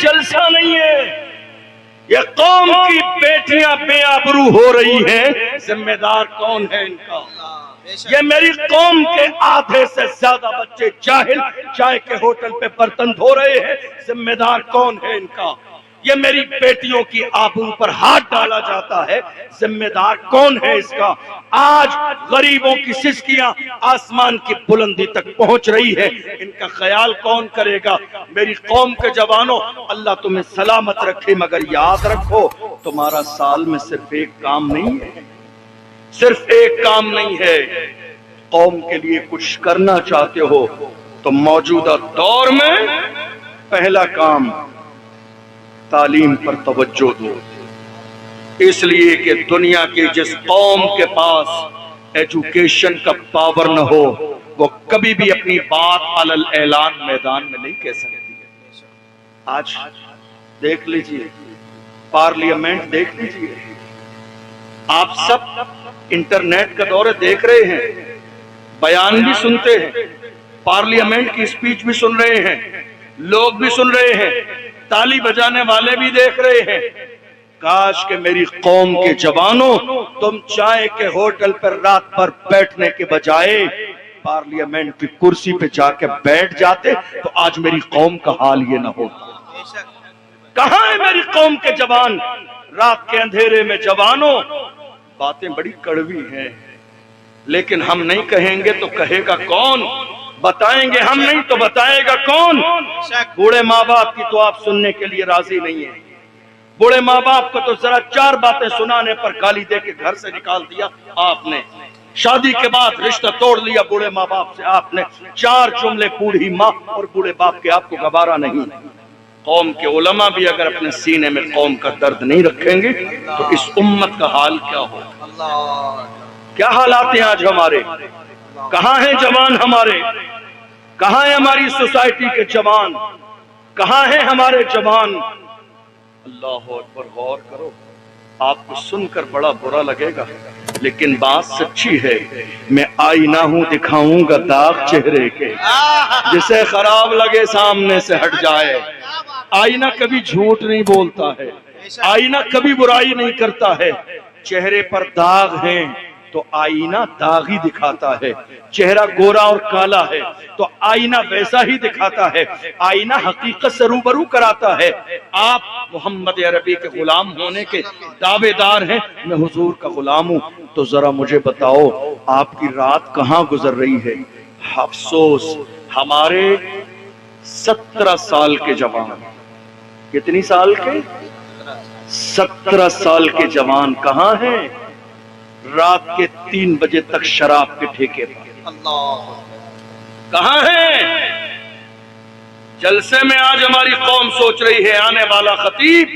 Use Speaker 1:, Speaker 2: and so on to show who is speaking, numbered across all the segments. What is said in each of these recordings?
Speaker 1: जलसा नहीं है, ये कौम की बेटियां बेआबरू हो रही हैं, जिम्मेदार कौन है इनका? ये मेरी कौम के आधे से ज्यादा बच्चे जाहिल चाय के होटल पे बर्तन धो रहे हैं, जिम्मेदार कौन है इनका? ये मेरी बेटियों की आबरू पर हाथ डाला जाता है, जिम्मेदार कौन है इसका? आज गरीबों की सिसकियां आसमान की बुलंदी तक पहुंच रही है, इनका ख्याल कौन करेगा? मेरी कौम के जवानों, अल्लाह तुम्हें सलामत रखे, मगर याद रखो तुम्हारा साल में सिर्फ एक काम नहीं है, सिर्फ एक काम नहीं है। कौम के लिए कुछ करना चाहते हो तो मौजूदा दौर में पहला काम तालीम पर तवज्जो दो, इसलिए कि दुनिया की जिस कौम के पास एजुकेशन का पावर न हो, वो कभी भी अपनी बात अलल ऐलान मैदान में नहीं कह सकती है। आज देख लीजिए, पार्लियामेंट देख लीजिए, आप सब इंटरनेट का दौर देख रहे हैं, बयान भी सुनते हैं, पार्लियामेंट की स्पीच भी सुन रहे हैं, लोग भी सुन रहे हैं, ताली बजाने वाले भी देख रहे हैं। काश के मेरी कौम के जवानों, तुम चाय के होटल पर रात भर बैठने के बजाय पार्लियामेंट की कुर्सी पे जाके बैठ जाते तो आज मेरी कौम का हाल ये ना होता। कहां है मेरी कौम के जवान? रात के अंधेरे में जवानों, बातें बड़ी कड़वी हैं, लेकिन हम नहीं कहेंगे तो कहेगा कौन? बताएंगे हम नहीं तो बताएगा कौन? बूढ़े माँ बाप की तो आप सुनने के लिए राजी नहीं है। बूढ़े माँ बाप को तो जरा चार बातें सुनाने पर गाली दे के घर से निकाल दिया आपने। शादी के बाद रिश्ता तोड़ लिया बूढ़े माँ बाप से आपने। चार जुमले बूढ़ी माँ और बूढ़े बाप के आपको गवारा नहीं। कौम के उलमा भी अगर अपने सीने में कौम का दर्द नहीं रखेंगे तो इस उम्मत का हाल क्या होगा? क्या हालात हैं आज हमारे? कहां है जवान हमारे? कहां है हमारी सोसाइटी के जवान? कहां है हमारे जवान? अल्लाह अकबर, गौर करो। आपको सुनकर बड़ा बुरा लगेगा, लेकिन बात सच्ची है। मैं आईना हूं, दिखाऊंगा दाग चेहरे के, जिसे खराब लगे सामने से हट जाए। आईना कभी झूठ नहीं बोलता है, आईना कभी बुराई नहीं करता है। चेहरे पर दाग हैं तो आईना दाग ही दिखाता है। चेहरा गोरा और काला है तो आईना वैसा ही दिखाता है। आईना हकीकत से रूबरू कराता है। आप मोहम्मद अरबी के गुलाम होने के दावेदार हैं, मैं हुजूर का गुलाम हूं, तो जरा मुझे बताओ आपकी रात कहां गुजर रही है? अफसोस, हमारे 17 साल के जवान, कितनी साल के? 17 साल के जवान कहां हैं? रात के 3 बजे तक शराब के ठेके पर। कहां है? जलसे में आज हमारी कौम सोच रही है आने वाला खतीब,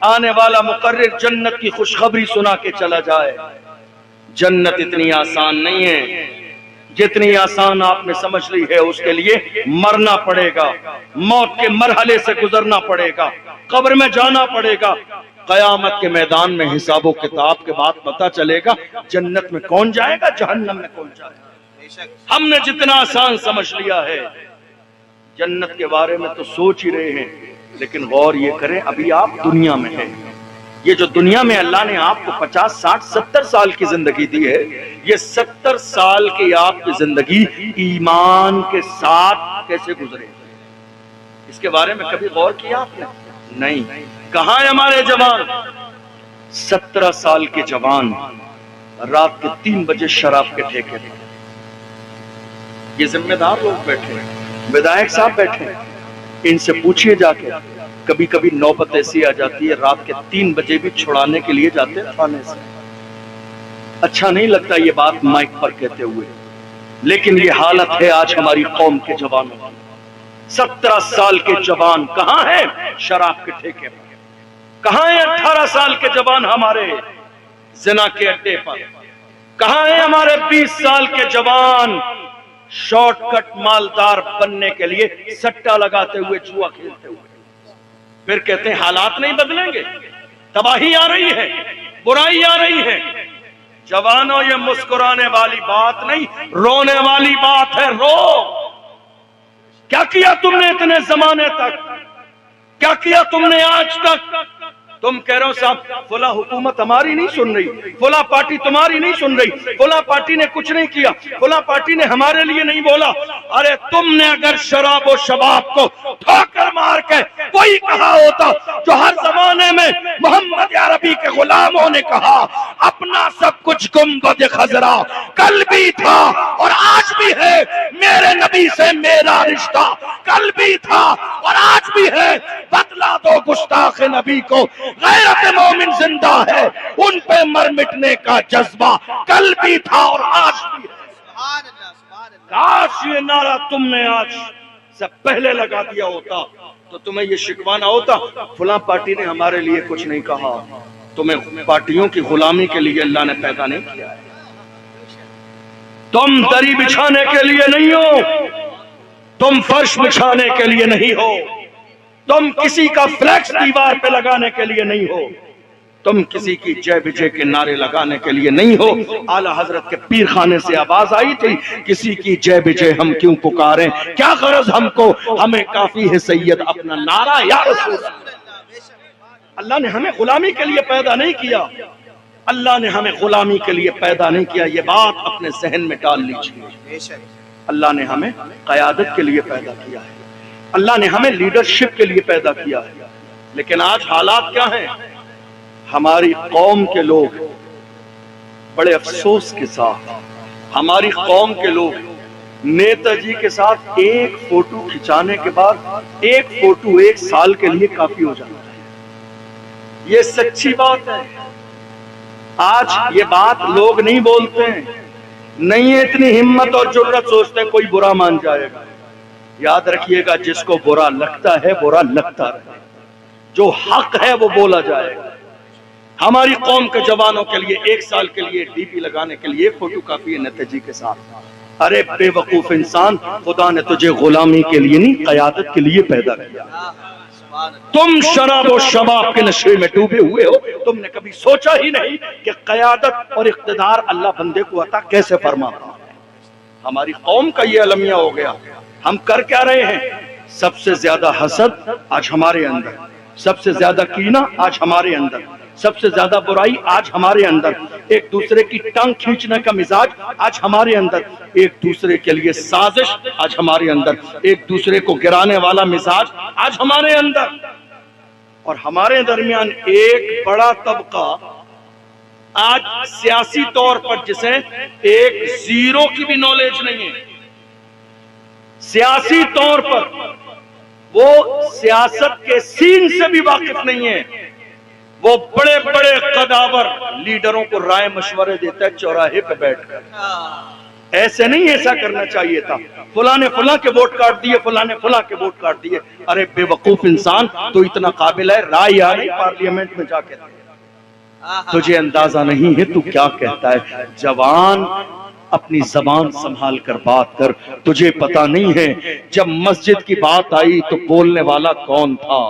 Speaker 1: आने वाला मुकर्रिर जन्नत की खुशखबरी सुना के चला जाए। जन्नत इतनी आसान नहीं है, जितनी आसान आपने समझ ली है। उसके लिए मरना पड़ेगा, मौत के मरहले से गुजरना पड़ेगा, कब्र में जाना पड़ेगा। कयामत के मैदान में हिसाबो किताब के बाद पता चलेगा जन्नत में कौन जाएगा, जहन्नम में कौन जाएगा। हमने जितना आसान समझ लिया है, जन्नत के बारे में तो सोच ही रहे हैं, लेकिन गौर ये करें अभी आप दुनिया में हैं। ये जो दुनिया में अल्लाह ने आपको 50, 60, 70 साल की जिंदगी दी है, ये 70 साल की आपकी जिंदगी ईमान के साथ कैसे गुजरे, इसके बारे में कभी गौर किया आपने? नहीं। कहां है हमारे जवान? 17 साल के जवान रात के 3 बजे शराब के ठेके पर। ये जिम्मेदार लोग बैठे हैं, विधायक साहब बैठे हैं, इनसे पूछिए जाके। कभी कभी नौबत ऐसी आ जाती है, रात के 3 बजे भी छुड़ाने के लिए जाते हैं थाने से। अच्छा नहीं लगता ये बात माइक पर कहते हुए, लेकिन ये हालत है आज हमारी कौम के जवानों की। 17 साल के जवान कहां है? शराब के ठेके पर। कहां है 18 साल के जवान हमारे जिना के अड्डे पर? कहां है हमारे 20 साल के जवान शॉर्टकट मालदार बनने के लिए सट्टा लगाते हुए, जुआ खेलते हुए? फिर कहते हैं हालात नहीं बदलेंगे, तबाही आ रही है, बुराई आ रही है। जवानों, ये मुस्कुराने वाली बात नहीं, रोने वाली बात है। रो। क्या किया तुमने इतने जमाने तक? क्या किया तुमने आज तक? तुम कह रहे हो साहब फुला हुकूमत हमारी नहीं सुन रही, फुला पार्टी तुम्हारी नहीं सुन रही, फुला पार्टी ने कुछ नहीं किया, फुला पार्टी ने हमारे लिए नहीं बोला। अरे तुमने अगर शराब और शबाब को ठोकर मार के कोई कहा होता जो हर जमाने में मोहम्मद अरबी के गुलामों ने कहा अपना सब कुछ गुंबद खजरा कल भी था और आज भी है, मेरे नबी से मेरा रिश्ता कल भी था और आज भी है, बतला दो गुस्ताख नबी को गैरत मोमिन जिंदा है, उन पे मर मिटने का जज्बा कल भी था और आज भी है। काश ये नारा तुमने आज से पहले लगा दिया होता तो तुम्हें ये शिकवाना होता फुला पार्टी ने हमारे लिए कुछ नहीं कहा। तुम्हें पार्टियों की गुलामी के लिए अल्लाह ने पैदा नहीं किया है। तुम दरी बिछाने के लिए नहीं हो, तुम फर्श बिछाने के लिए नहीं हो, तुम किसी का फ्लैक्स दीवार पे लगाने के लिए नहीं हो, तुम किसी की जय विजय के नारे लगाने के लिए नहीं हो। आला हजरत के पीर खाने से आवाज आई थी किसी की जय विजय हम क्यों पुकारें, क्या गरज हमको, हमें काफी है सैयद अपना नारा या रसूल। अल्लाह ने हमें गुलामी के लिए पैदा नहीं किया, अल्लाह ने हमें गुलामी के लिए पैदा नहीं किया, ये बात अपने जहन में डाल लीजिए। अल्लाह ने हमें क़यादत के लिए पैदा किया है, अल्लाह ने हमें लीडरशिप के लिए पैदा किया है। लेकिन आज हालात क्या हैं? हमारी कौम के लोग बड़े अफसोस के साथ, हमारी कौम के लोग नेताजी के साथ एक फोटो खिंचाने के बाद एक फोटो एक साल के लिए काफी हो जाता है। ये सच्ची बात है। आज ये बात लोग नहीं बोलते हैं, नहीं है इतनी हिम्मत और जुर्रत, सोचते हैं कोई बुरा मान जाएगा। याद रखिएगा जिसको बुरा लगता है बुरा लगता रहे, जो हक है वो बोला जाएगा। हमारी कौम के जवानों के लिए एक साल के लिए डीपी लगाने के लिए फोटो काफी है नेताजी के साथ। अरे बेवकूफ इंसान, खुदा ने तुझे गुलामी के लिए नहीं क़यादत के लिए पैदा किया। तुम शराब और शबाब के नशे में डूबे हुए हो, तुमने कभी सोचा ही नहीं कि क़यादत और इख्तिदार अल्लाह बंदे को अता कैसे फरमाता है। हमारी कौम का ये अलमिया हो गया। हम कर क्या रहे हैं? सबसे ज्यादा हसद आज हमारे अंदर, सबसे ज्यादा कीना आज हमारे अंदर, सबसे ज्यादा बुराई आज हमारे अंदर, एक दूसरे की टांग खींचने का मिजाज आज हमारे अंदर, एक दूसरे के लिए साजिश आज हमारे अंदर, एक दूसरे को गिराने वाला मिजाज आज हमारे अंदर। और हमारे दरमियान एक बड़ा तबका आज सियासी तौर पर जिसे एक जीरो की भी नॉलेज नहीं है, सियासी तौर पर वो सियासत के सीन से भी वाकिफ नहीं है, वो बड़े बड़े कदावर लीडरों को राय मशवरे देता है चौराहे पे बैठकर। ऐसे नहीं, ऐसा करना चाहिए था, फुला ने फुला के वोट काट दिए, फुला ने फुला के वोट काट दिए। अरे बेवकूफ इंसान, तो इतना काबिल है राय आ रही पार्लियामेंट में जाके, तुझे अंदाजा नहीं है तू क्या कहता है। जवान अपनी जबान संभाल कर बात कर, तुझे पता नहीं है जब मस्जिद की बात आई तो बोलने वाला कौन था,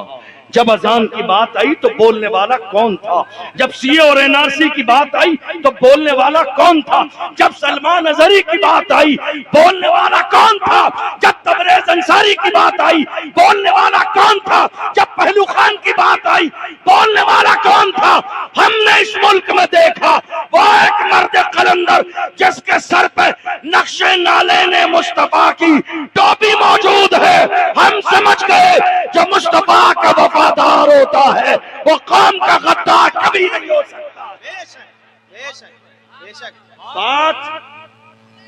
Speaker 1: जब अजान की बात आई तो बोलने वाला कौन था, जब सीए और एनआरसी की बात आई तो बोलने वाला कौन था, जब सलमान अजहरी की बात आई बोलने वाला कौन था, जब तबरेज अंसारी की बात आई बोलने वाला कौन था, जब पहलू खान की बात आई बोलने वाला कौन था। हमने इस मुल्क में देखा वो एक मर्द कलंदर जिसके सर पे नक्शे नाले ने मुस्तफा की टोपी मौजूद है। हम समझ गए जो मुस्तफा का वफादार होता है वो कौम का गद्दार कभी नहीं हो सकता।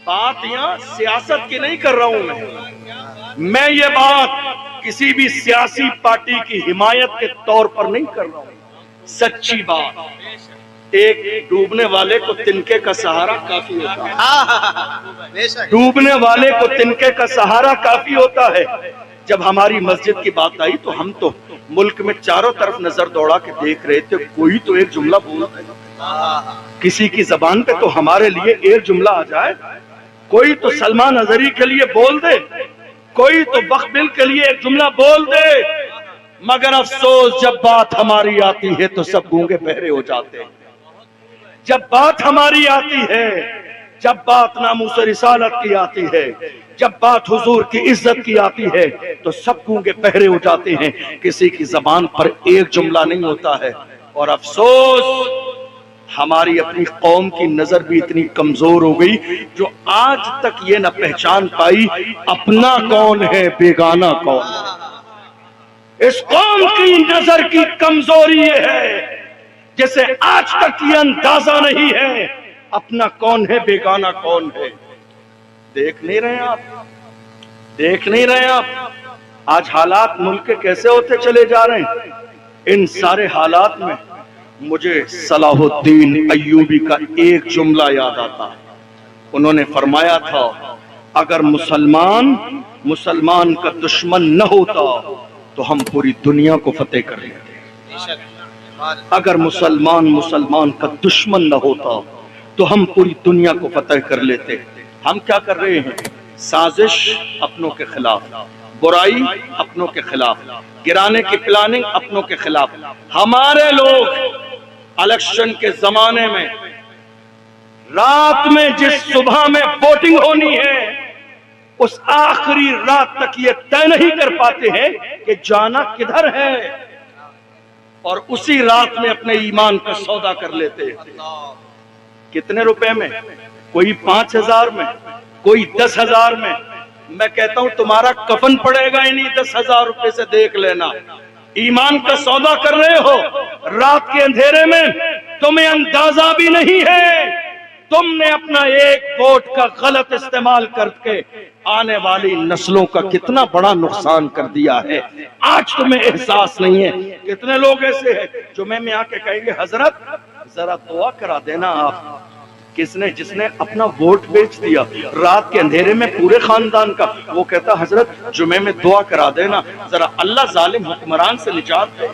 Speaker 1: बात यहाँ सियासत की नहीं कर रहा हूं मैं ये बात किसी भी सियासी पार्टी की हिमायत के तौर पर नहीं कर रहा हूं। सच्ची बात, एक डूबने वाले को तिनके का सहारा काफी होता है, डूबने वाले को तिनके का सहारा काफी होता है। जब हमारी मस्जिद की बात आई तो हम तो मुल्क में चारों तरफ नजर दौड़ा के देख रहे थे, कोई तो एक जुमला बोल दे, किसी की जबान पे तो हमारे लिए एक जुमला आ जाए, कोई तो सलमान अजहरी के लिए बोल दे, कोई तो बखबिल के लिए एक जुमला बोल दे। मगर अफसोस जब बात हमारी आती है तो सब गूंगे बहरे हो जाते हैं। जब बात हमारी आती है जब बात नामूस रिसालत की आती है, जब बात हुजूर की इज्जत की आती है, तो सब गूंगे बहरे हो जाते हैं, किसी की जबान पर एक जुमला नहीं होता है। और अफसोस हमारी अपनी कौम की नजर भी इतनी कमजोर हो गई, जो आज तक ये न पहचान पाई अपना कौन है बेगाना कौन है। इस कौम की नजर की कमजोरी ये है, जैसे आज तक ये अंदाजा नहीं है अपना कौन है बेगाना कौन है। देख नहीं रहे आप, देख नहीं रहे आप आज हालात मुल्क के कैसे होते चले जा रहे हैं। इन सारे हालात में मुझे सलाहुद्दीन अय्यूबी का एक जुमला याद आता है। उन्होंने फरमाया था, अगर मुसलमान का दुश्मन न होता तो हम पूरी दुनिया को फतेह कर लेते। अगर मुसलमान का दुश्मन न होता तो हम पूरी दुनिया को फतेह कर लेते। हम क्या कर रहे हैं? साजिश अपनों के खिलाफ, बुराई अपनों के खिलाफ, गिराने की प्लानिंग अपनों के खिलाफ। हमारे लोग इलेक्शन के जमाने में रात में जिस सुबह में वोटिंग होनी है, उस आखिरी रात तक ये तय नहीं कर पाते हैं कि जाना किधर है, और उसी रात में अपने ईमान का सौदा कर लेते हैं। कितने रुपए में? कोई 5,000 में, कोई 10,000 में। मैं कहता हूं तुम्हारा कफन पड़ेगा इन्हीं 10,000 रुपए से, देख लेना। ईमान का सौदा कर रहे हो रात के अंधेरे में, तुम्हें अंदाजा भी नहीं है तुमने अपना एक वोट का गलत इस्तेमाल करके आने वाली नस्लों का कितना बड़ा नुकसान कर दिया है। आज तुम्हें एहसास नहीं है। कितने लोग ऐसे हैं जुमे में आके कहेंगे, हजरत जरा दुआ करा देना आप। जिसने अपना वोट बेच दिया रात के अंधेरे में पूरे खानदान का, वो कहता हजरत जुमे में दुआ करा देना, जरा अल्लाह जालिम हुक्मरान से निजात दे।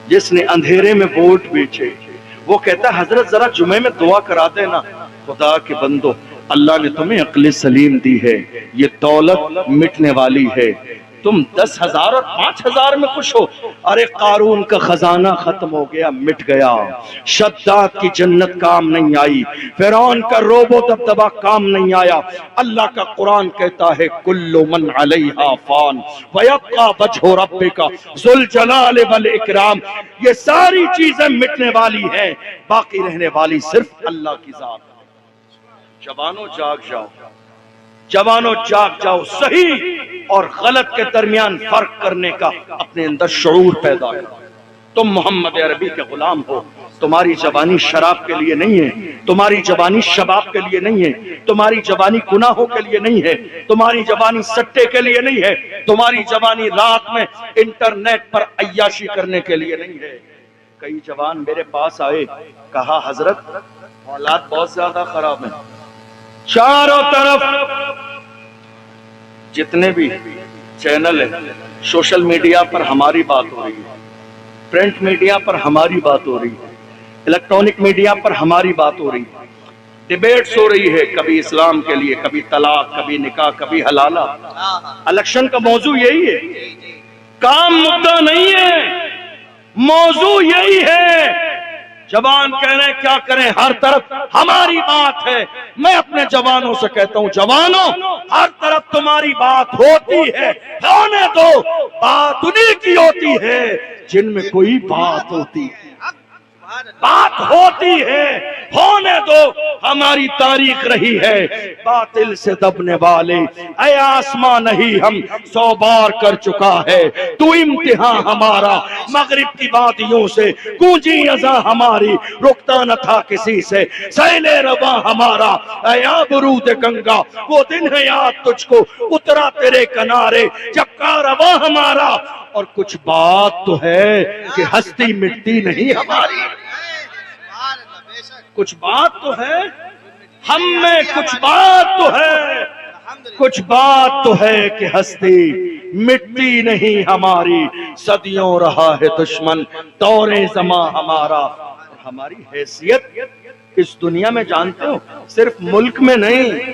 Speaker 1: जिसने अंधेरे में वोट बेचे वो कहता हजरत जरा जुमे में दुआ करा देना। खुदा के बंदो, अल्लाह ने तुम्हें अक्ल सलीम दी है, ये दौलत मिटने वाली है। तुम 10,000 और 5,000 में खुश हो। अरे कारून का खजाना खत्म हो गया, मिट गया। शद्दाद की जन्नत काम नहीं आई, फिरौन का रोबो दबदबा काम नहीं आया। अल्लाह का कुरान कहता है, कुल्लु मन अलैहा फान व यब्का वजहु रब्बिका ज़ुल जलाल वल इकराम। ये सारी चीजें मिटने वाली हैं, बाकी रहने वाली सिर्फ अल्लाह की जात है। जवानों जाग जाओ, जवानों जाग जाओ। सही और गलत के दरमियान फर्क करने का अपने अंदर शऊर पैदा करो। तुम मोहम्मद अरबी के गुलाम हो। तुम्हारी जवानी शराब के लिए नहीं है, तुम्हारी जवानी शबाब के लिए नहीं है, तुम्हारी जवानी गुनाहों के लिए नहीं है, तुम्हारी जवानी सट्टे के लिए नहीं है, तुम्हारी जवानी रात में इंटरनेट पर अय्याशी करने के लिए नहीं है। कई जवान मेरे पास आए, कहा हजरत हालात बहुत ज्यादा खराब है, चारों तरफ जितने भी चैनल है, सोशल मीडिया पर हमारी बात हो रही है, प्रिंट मीडिया पर हमारी बात हो रही है, इलेक्ट्रॉनिक मीडिया पर हमारी बात हो रही है, डिबेट्स हो रही है, कभी इस्लाम के लिए, कभी तलाक, कभी निकाह, कभी हलाला। इलेक्शन का मौजू यही है, काम मुद्दा नहीं है, मौजू यही है। जवान कह रहे हैं क्या करें, हर तरफ हमारी बात है। मैं अपने जवानों से कहता हूं, जवानों हर तरफ तुम्हारी बात होती है, होने दो। बात उन्हीं की होती है जिनमें कोई बात होती है, बात होती है, होने दो। हमारी तारीख रही है बातिल से दबने वाले, ऐ आसमां नहीं हम 100 बार कर चुका है तू इम्तिहान हमारा। मगरिब की वादियों से गूंजी अज़ा हमारी, रुकता न था किसी से सैले रवा हमारा। ऐ आबरूद गंगा वो दिन है याद तुझको, उतरा तेरे किनारे जब कारवां हमारा। और कुछ बात तो है कि हस्ती मिटती नहीं हमारी, कुछ बात तो है हम में, कुछ बात तो है, कुछ बात तो है कि हस्ती मिटती नहीं हमारी। सदियों रहा है दुश्मन दौरे ज़मां हमारा। हमारी हैसियत इस दुनिया में जानते हो, सिर्फ मुल्क में नहीं,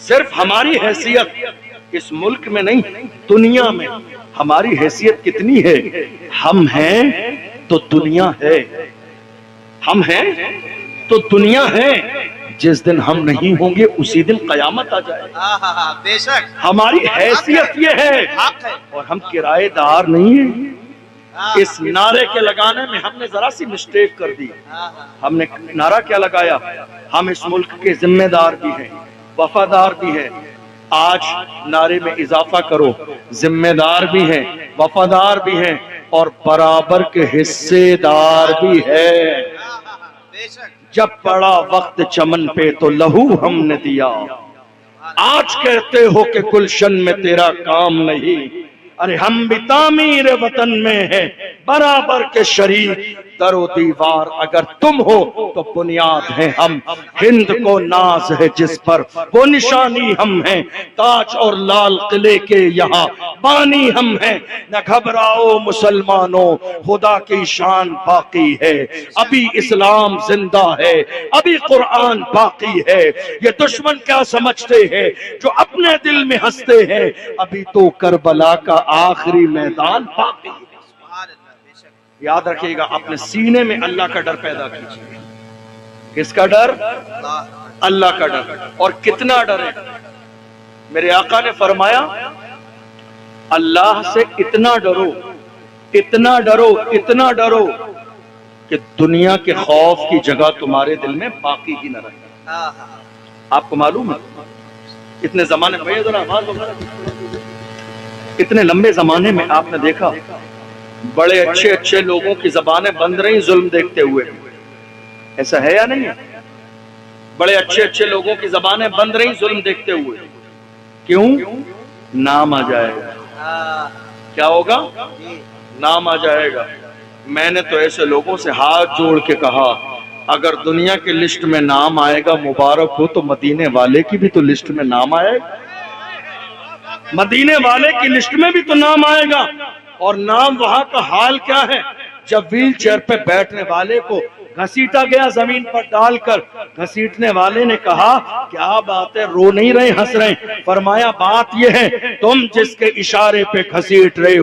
Speaker 1: सिर्फ हमारी हैसियत इस मुल्क में नहीं, दुनिया में हमारी हैसियत कितनी है। हम हैं तो दुनिया है, हम हैं तो दुनिया है। जिस दिन हम नहीं होंगे उसी दिन कयामत आ जाए।
Speaker 2: बेशक
Speaker 1: हमारी हैसियत ये है
Speaker 2: हक है।
Speaker 1: और हम किराएदार नहीं है। इस नारे के लगाने में हमने जरा सी मिस्टेक कर दी। हमने नारा क्या लगाया, हम इस मुल्क के जिम्मेदार भी हैं, वफादार भी हैं। आज नारे में इजाफा करो, जिम्मेदार भी हैं, वफादार भी हैं और बराबर के हिस्सेदार भी है। जब पड़ा वक्त चमन पे तो लहू हमने दिया, आज कहते हो कि गुलशन में तेरा काम नहीं। अरे हम भी तामीर वतन में है बराबर के शरीक, दरो दीवार अगर तुम हो तो बुनियाद है हम। हिंद को नाज है जिस पर वो निशानी हम हैं, ताज और लाल किले के यहाँ बानी हम हैं। न घबराओ मुसलमानों, खुदा की शान बाकी है, अभी इस्लाम जिंदा है, अभी कुरान बाकी है। ये दुश्मन क्या समझते हैं जो अपने दिल में हंसते हैं, अभी तो करबला का आखिरी मैदान बाकी है। याद रखिएगा, अपने सीने में अल्लाह का डर पैदा कीजिए। किसका डर? अल्लाह का डर। और कितना डर है? मेरे आका ने फरमाया, अल्लाह से इतना डरो, इतना डरो, इतना डरो कि दुनिया के खौफ की जगह तुम्हारे दिल में बाकी ही न रहे। आपको मालूम है इतने जमाने में, इतने लंबे जमाने में आपने देखा बड़े अच्छे अच्छे लोगों की जबानें बंद रही जुल्म देखते हुए। ऐसा है या नहीं है? बड़े अच्छे अच्छे लोगों की जबानें बंद रही जुल्म देखते हुए। क्यों? नाम आ जाएगा। क्या होगा? नाम आ जाएगा। मैंने तो ऐसे लोगों से हाथ जोड़ के कहा, अगर दुनिया की लिस्ट में नाम आएगा मुबारक हो, तो मदीने वाले की भी तो लिस्ट में नाम आएगा। मदीने वाले की लिस्ट में भी तो नाम आएगा। और नाम वहां का हाल क्या है? जब व्हील चेयर पे बैठने वाले को घसीटा गया जमीन पर डालकर, घसीटने वाले ने कहा, क्या बात है, रो नहीं रहे, हंस रहे? फरमाया, बात यह है तुम जिसके इशारे पे घसीट रहे हो